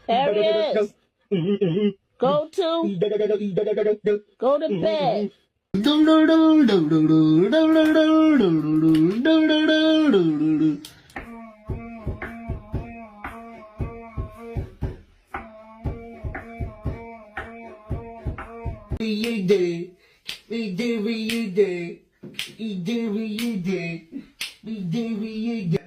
Daris, go to bed. You do. We do what you do. We do what you do. We do what you do.